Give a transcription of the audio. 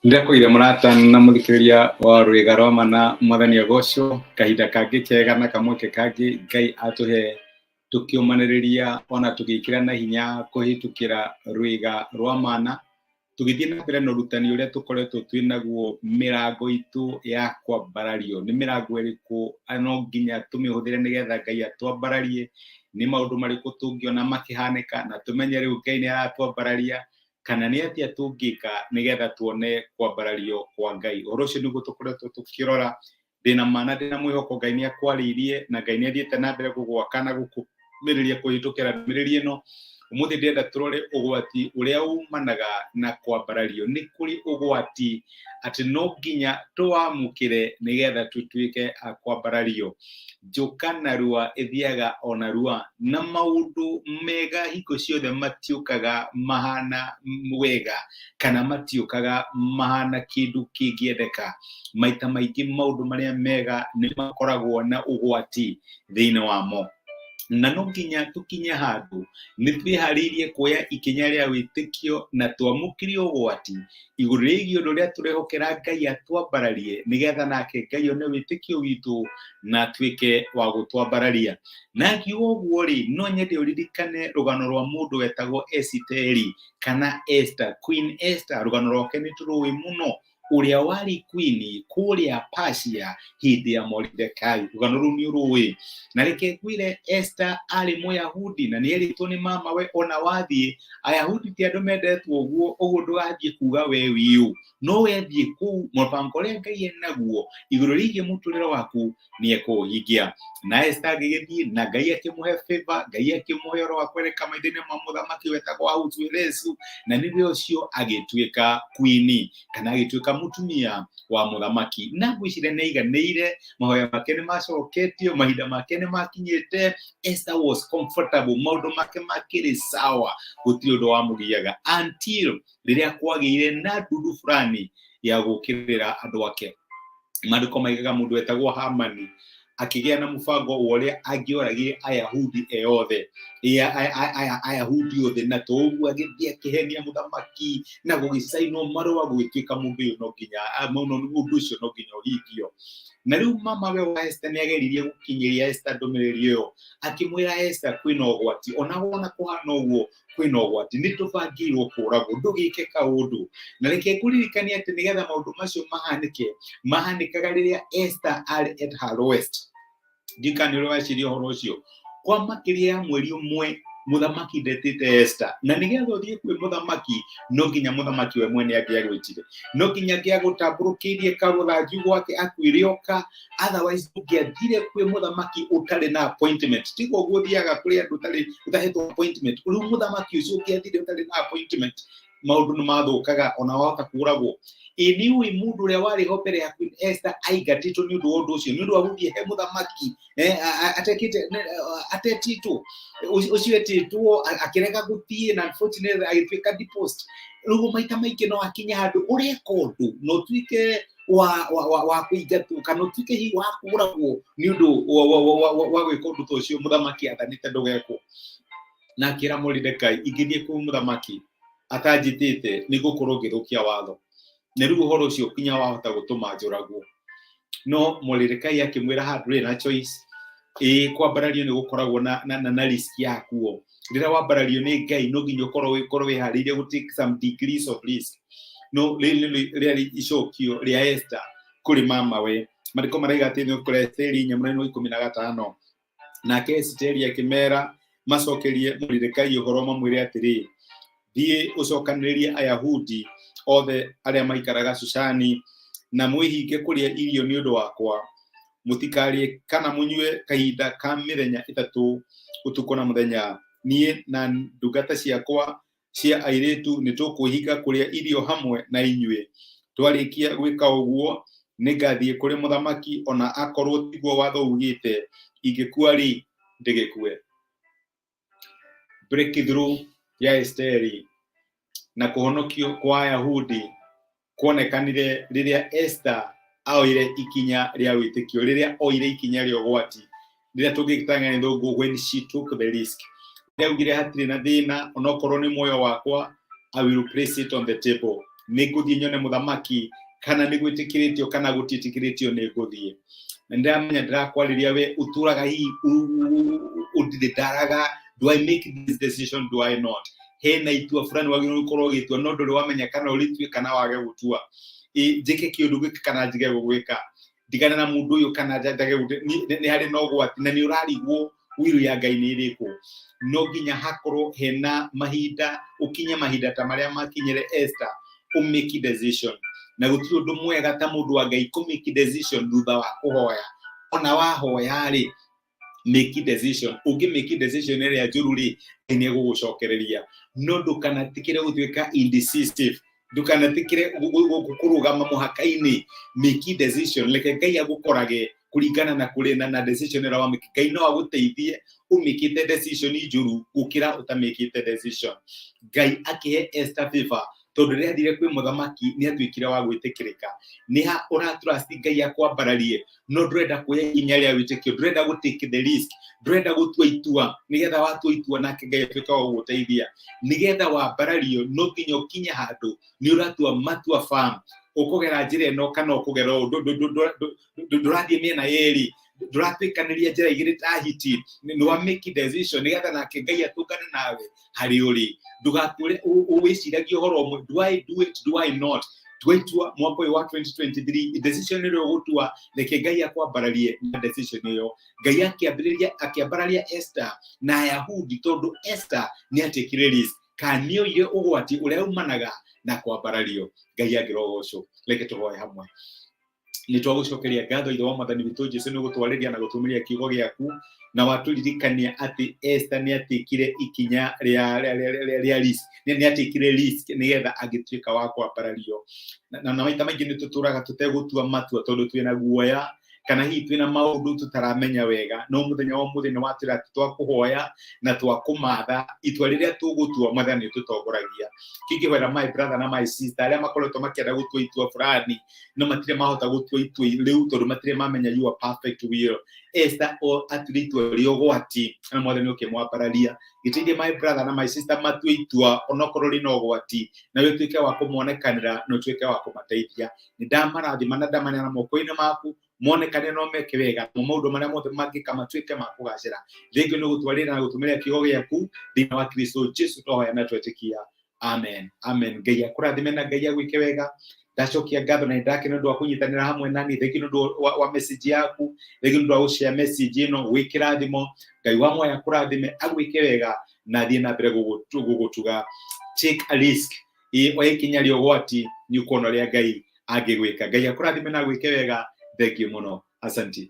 Ndakwire murata na muthikiriria wa Rwiga rwa Mana mwathani agocwo kahinda kangi kega na kamweke kangi Ngai atuhe tukiumaniriria ona tugikira na hinya kuhitukira Rwiga rwa Mana tugithie na mbere na rutani uria tukoretwo twinaguo mirango itu ya kwambarario ni mirango iriku no nginya tumihũthĩre nigetha Ngai atwambararie ni maundu mariku tungiona makihanika na tumenye riu Ngai ni aratwambararia kana ni atia tungika nigetha tuone kwambarario kwa Ngai. Ũhoro ũcio nĩguo tũkoretwo tukirora ndina mana ndina mwĩhoko Ngai ni akwaririe na Ngai ni athiĩte na mbere gũgwaka na gũkũmĩrĩria kũhĩtũkĩra ndũmĩrĩri ĩno. Umuthi ndenda turore ugwati uria umanaga na kwambarario. Ni kuri ugwati ati no nginya tuwamukire nigetha tutuike a kwambarario. Njuka narua ithiaga ona rua na maundu mega hingo ciothe matiukaga mahana wega kana matiukaga mahana kindu kingiendeka. Maita maingĩ maundu maria mega ni makoragwo na ugwati thiini wamo. Na no nginya tukinye handu ni twiharirie kuoya ikinya ria witikio na twamukirio ugwati iguru rĩgiĩ ũndũ ũrĩa turehokera Ngai atwambararie nigetha nake Ngai one witikio witu na twike wa gutwambararia. Na ngiuga ũguo ri no nyende ũririkane rugano rwa mũndũ wetagwo Esiteri kana Esther, Queen Esther. Rugano rwake ni tũrũĩ muno, uria wari queen kuria Persia hindi ya Mordecai. Rugano rũu ni ũrũĩ na reke ngwire Esther ari Mũyahudi na nĩeritwo ni mama we ona wathie Ayahudi ti andũ mendetwo ũguo ndũgathiĩ kuga we wiu no wethiĩ kũu mũbango ũrĩa Ngai enaguo igũrũ rĩgiĩ mũtũrĩre waku ni ekũhingia. Na Esther agĩgĩthiĩ na Ngai akĩmũhe favor, Ngai akĩmũhe ũhoro wa kwereka maitho-inĩ ma mũthamaki wetagwo Ahasuerusu na nĩwe ũcio agĩtuĩka queen kana agĩtuĩka mutumia wa mũthamaki. Na ngwĩciria nĩaiganĩire, mahoya make nĩmacoketio, mahinda make nĩmakinyĩte. Esther was comfortable, maundu make makĩrĩ sawa, gũtirĩ ũndũ wamũgiaga until rĩrĩa kwagĩire na ndundu fulani ya gũkĩrĩra andũ ake. Maandĩko maigaga mũndũ wetagwo Hamani akĩgĩa na mũbango ũrĩa angĩoragire Ayahudi eothe, Ayahudi othe, na toguo agĩthiĩ akĩhenia mũthamaki na gũgĩcainwo marũa gũgĩtuĩka mũndũ ũyũ no nginya mũndũ ũcio no nginya ũhingio. Na rĩu mama we wa Esther nĩageririe gũkinyĩria Esther ndũmĩrĩri ĩyo akĩmwĩra Esther kwĩna ũgwati, ona wona kũhana ũguo kwĩna ũgwati, nĩ tũbangĩirwo kũragwo, ndũgĩke kaũndũ. Na reke ngũririkanie atĩ nĩgetha maũndũ macio mahanĩkaga rĩrĩa Esther arĩ at her lowest. Ndikani ũrĩa weciria ũhoro ũcio, kwa makĩria ya mweri ũmwe mũthamaki ndetĩte Esther, na nĩgetha ũthiĩ kwĩ mũthamaki no nginya mũthamaki we mwene angĩagwĩtire, no nginya angĩagũtambũrũkĩirie karũthanju gwake akwĩre oka, otherwise ũngĩathire kwĩ mũthamaki ũtarĩ na appointment. Tiga ũguo ũthiaga kũrĩ andũ ũtahetwo appointment, rĩu mũthamaki ũcio ũngĩathire ũtarĩ na appointment maundu nĩmathũkaga ona wahota kũragwo. Nĩũĩ mũndũ ũrĩa warĩ ho mbere ya Queen Esther aingatĩtwo nĩ ũndũ wa ũndũ ũcio, nĩ ũndũ wa gũthiĩ he mũthamaki atetĩtwo, ũcio etĩtwo akĩrega gũthiĩ na unfortunately agĩtuĩka deposed. Rĩu maita maingĩ no akinye handũ ũreka ũndũ na ũtuĩke wa kũingatwo kana ũtuĩke hihi wa kũragwo nĩ ũndũ wa gwĩka ũndũ ta ũcio mũthamaki athanĩte ndũgekwo. Na akĩra Mordecai, ingĩthiĩ kwĩ mũthamaki atanjĩtĩte nĩ gũkorwo ngĩthũkia watho, na rĩu ũhoro ũcio kinya wahota gũtũma njũragwo. No Mordecai akĩmwĩra handũ ndũrĩ na choice, kwambarario nĩ gũkoragwo na risk yakuo. Rĩrĩa wambarario nĩ Ngai no nginya ũkorwo wĩharĩirie gũ take some degrees of risk. No rĩrĩ icokio rĩa Esther kũrĩ mama we, maandĩko maraiga atĩ nĩ kũrĩ Esteri 15, nake Esiteri akĩmera macokerie Mordecai ũhoro mamwĩre atĩrĩ, thiĩ ũcokanĩrĩrie Ayahudi othe arĩa maikaraga Shushani na mwĩhinge kũrĩa irio nĩ ũndũ wakwa, mũtikarĩe kana mũnyue kahinda ka mĩthenya 3 ũtukũ na mũthenya. Niĩ na ndungata ciakwa cia airĩtu nĩ tũkwĩhinga kũrĩa irio hamwe na inyuĩ. Twarĩkia gwĩka ũguo nĩngathiĩ kũrĩ mũthamaki, ona akorwo tiguo watho ugĩte, ingĩkua-rĩ ndĩgĩkue. Breakthrough ya Esteri na kũhonokio kwa Ayahudi kuonekanire rĩrĩa Esther oire ikinya rĩa wĩtĩkio, rĩrĩa oire ikinya rĩa ũgwati, rĩrĩa tũngĩgĩtanga thũngũ when she took the risk. Rĩaugire hatirĩ na thĩna, onokorwo nĩ muoyo wakwa, I will place it on the table. niguthie nyone muthamaki kana nigwitikiritio kana gutitikiritio niguthie ndamenya ndirakwariria we uturaga hii udidaraga do I make this decision do I not hena itua fulani wagiro ukorwo gitua no nduri wamenya kana uritue kana wage gutua njike kiundu giki kana njige gugwika ndigana na mundu uyu kana njage ni hari no gwati na ni urarigwo wiru ya Ngai ni iriku no ginya hakorwo hena mahinda ukinye mahinda ta maria makinyire Esther make decision na gutiri undu mwega ta mundu wa Ngai make decision thutha wa kuhoya ona wahoya ri make decision ugi make decision ria njuru ri ni gugucokereria no ndukanatikire gutwika indecisive ndukanatikire gukurugama muhaka-ini make decision leke Ngai agukorage kuringana na kurena na decision ira wa make Ngai no aguteithie umikite decision njuru gukira utamikite decision Ngai akihe Esther favor tondu ria thire kwi muthamaki ni atwikire wa gwitikirika niha uratrust Ngai akwambararie no ndurenda kuya inya ria witikio ndurenda gutake the risk ndurenda gutua itua nigetha watua itua nake Ngai atwika wa guteithia nigetha wambarario no nginya ukinye handu ni uratua matua farm ukugera njira ino kana ukugera ndurathie miena yeri nduratwikaniria njira igiri ta hiti ni wa make decision nigetha nake Ngai atungane nawe hari uri ndugatule uwiciragia horo umwe do I do it do I not twetua mwaka wa 2023 decision ile gutua leke Ngai akwambararie na decision iyo Ngai akiambararia Esther na Ayahudi tondu Esther ni atekire risk kanio ile ugwati uria umanaga na kwambarario Ngai agirogoco leke tuhoye hamwe ni twagucokeria ngatho ithe wa Mwathani witu Jesu ni gutwariria na gutumiria kiugo giaku na waturirikania ati Esther ni atikire ikinya ria risk ni atikire risk nigetha agituika wa kwambarario na maita maingi ni tuturaga tutegutua matua tondu twina guoya kana hihi twina maundu tutaramenya wega no muthenya wa muthenya watira twakuhoya na twakumatha itua riria tugutua Mwathani tutongoragia kingihwera my brother na my sister aria makoretwo makienda gutua itua fulani no matire mahota gutua itua riu tondu matire mamenya you are perfect will Esther o atiritua riogwati na Mwathani ukimwambararia gitithie my brother na my sister matue itua onokorwo rino gwati na we twike wa kumuonekanira no twike wa kumateithia ni ndamarathima na ndamanya na moko-ini maku monekane no meke wega mu maundu maria mothe mangika matwike makugacira ringi no gutwarira na gutumiria kiugo giaku thina wa Kristo Jesu tohoya na twetikia amen amen Ngai akurathime na Ngai agwike wega ndacokia ngatho na ndake ndu wa kunyitanira hamwe nani thengi ndu wa message yaku thengi ndu wa share message ino wikirathimo Ngai wa moya akurathime agwike wega na thie na mbere gugutuga take a risk ikinya riogwati ni ukono ria Ngai agigwika Ngai akurathime na agwike wega thank you muno asante